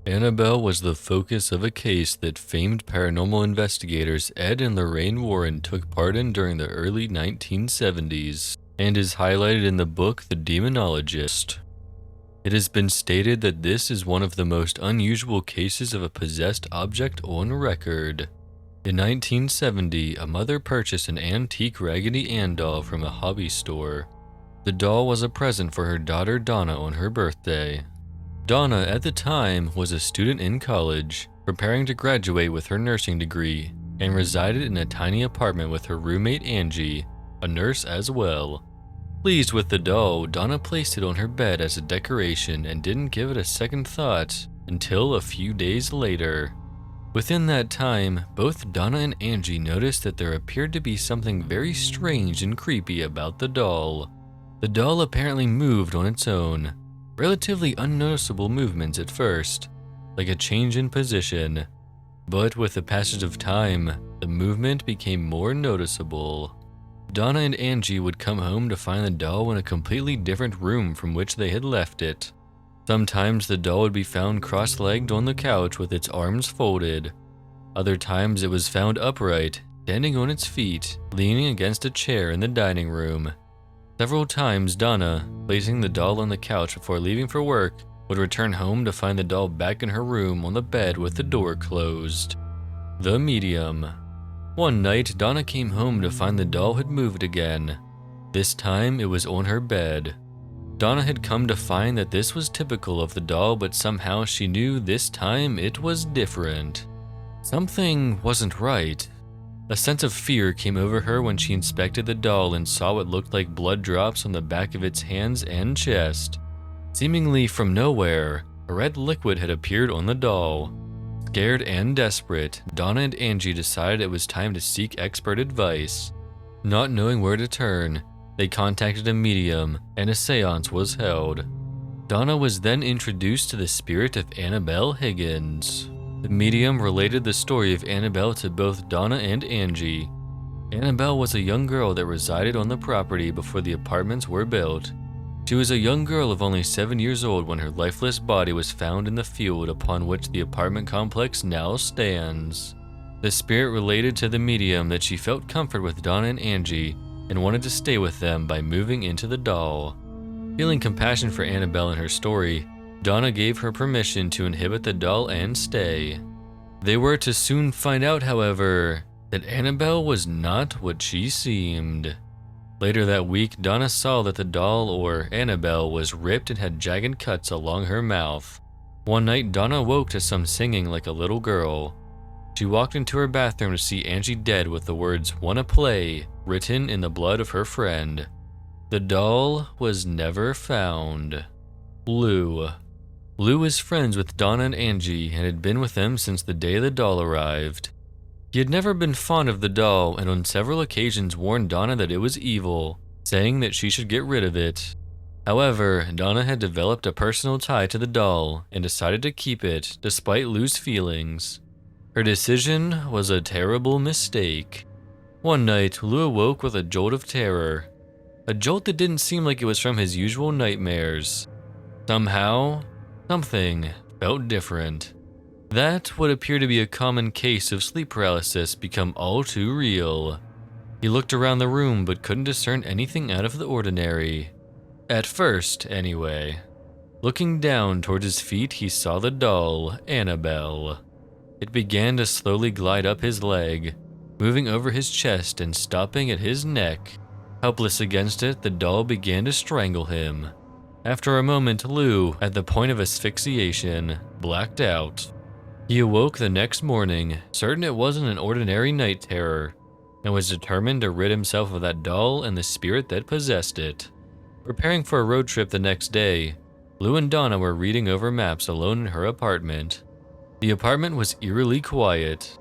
Annabelle was the focus of a case that famed paranormal investigators Ed and Lorraine Warren took part in during the early 1970s, and is highlighted in the book The Demonologist. It has been stated that this is one of the most unusual cases of a possessed object on record. In 1970, a mother purchased an antique Raggedy Ann doll from a hobby store. The doll was a present for her daughter Donna on her birthday. Donna, at the time, was a student in college, preparing to graduate with her nursing degree, and resided in a tiny apartment with her roommate Angie, a nurse as well. Pleased with the doll, Donna placed it on her bed as a decoration and didn't give it a second thought until a few days later. Within that time, both Donna and Angie noticed that there appeared to be something very strange and creepy about the doll. The doll apparently moved on its own, relatively unnoticeable movements at first, like a change in position, but with the passage of time, the movement became more noticeable. Donna and Angie would come home to find the doll in a completely different room from which they had left it. Sometimes the doll would be found cross-legged on the couch with its arms folded. Other times it was found upright, standing on its feet, leaning against a chair in the dining room. Several times Donna, placing the doll on the couch before leaving for work, would return home to find the doll back in her room on the bed with the door closed. The Medium. One night, Donna came home to find the doll had moved again. This time, it was on her bed. Donna had come to find that this was typical of the doll, but somehow she knew this time it was different. Something wasn't right. A sense of fear came over her when she inspected the doll and saw what looked like blood drops on the back of its hands and chest. Seemingly from nowhere, a red liquid had appeared on the doll. Scared and desperate, Donna and Angie decided it was time to seek expert advice. Not knowing where to turn, they contacted a medium, and a seance was held. Donna was then introduced to the spirit of Annabelle Higgins. The medium related the story of Annabelle to both Donna and Angie. Annabelle was a young girl that resided on the property before the apartments were built. She was a young girl of only 7 years old when her lifeless body was found in the field upon which the apartment complex now stands. The spirit related to the medium that she felt comfort with Donna and Angie and wanted to stay with them by moving into the doll. Feeling compassion for Annabelle and her story, Donna gave her permission to inhabit the doll and stay. They were to soon find out, however, that Annabelle was not what she seemed. Later that week, Donna saw that the doll, or Annabelle, was ripped and had jagged cuts along her mouth. One night, Donna woke to some singing like a little girl. She walked into her bathroom to see Angie dead with the words "Wanna play" written in the blood of her friend. The doll was never found. Lou. Lou is friends with Donna and Angie and had been with them since the day the doll arrived. He had never been fond of the doll and on several occasions warned Donna that it was evil, saying that she should get rid of it. However, Donna had developed a personal tie to the doll and decided to keep it despite Lou's feelings. Her decision was a terrible mistake. One night, Lou awoke with a jolt of terror. A jolt that didn't seem like it was from his usual nightmares. Somehow, something felt different. That what appeared to be a common case of sleep paralysis became all too real. He looked around the room but couldn't discern anything out of the ordinary. At first, anyway. Looking down towards his feet, he saw the doll, Annabelle. It began to slowly glide up his leg, moving over his chest and stopping at his neck. Helpless against it, the doll began to strangle him. After a moment, Lou, at the point of asphyxiation, blacked out. He awoke the next morning, certain it wasn't an ordinary night terror, and was determined to rid himself of that doll and the spirit that possessed it. Preparing for a road trip the next day, Lou and Donna were reading over maps alone in her apartment. The apartment was eerily quiet.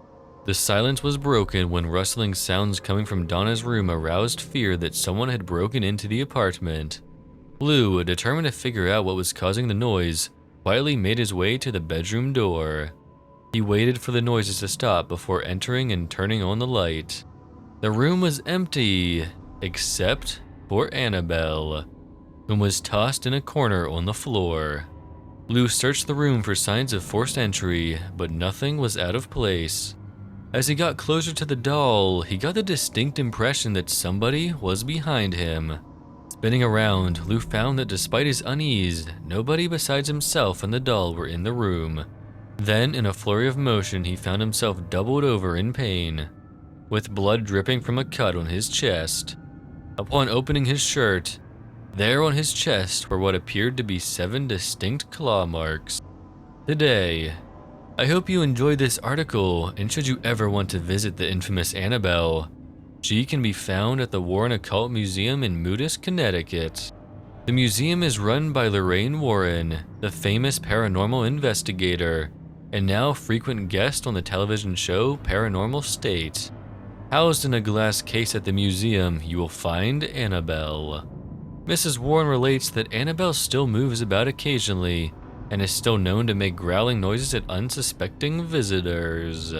The silence was broken when rustling sounds coming from Donna's room aroused fear that someone had broken into the apartment. Lou, determined to figure out what was causing the noise, quietly made his way to the bedroom door. He waited for the noises to stop before entering and turning on the light. The room was empty, except for Annabelle, whom was tossed in a corner on the floor. Lou searched the room for signs of forced entry, but nothing was out of place. As he got closer to the doll, he got the distinct impression that somebody was behind him. Spinning around, Lou found that despite his unease, nobody besides himself and the doll were in the room. Then, in a flurry of motion, he found himself doubled over in pain, with blood dripping from a cut on his chest. Upon opening his shirt, there on his chest were what appeared to be 7 distinct claw marks. Today, I hope you enjoyed this article, and should you ever want to visit the infamous Annabelle, she can be found at the Warren Occult Museum in Moodus, Connecticut. The museum is run by Lorraine Warren, the famous paranormal investigator, and now frequent guest on the television show Paranormal State. Housed in a glass case at the museum, you will find Annabelle. Mrs. Warren relates that Annabelle still moves about occasionally and is still known to make growling noises at unsuspecting visitors.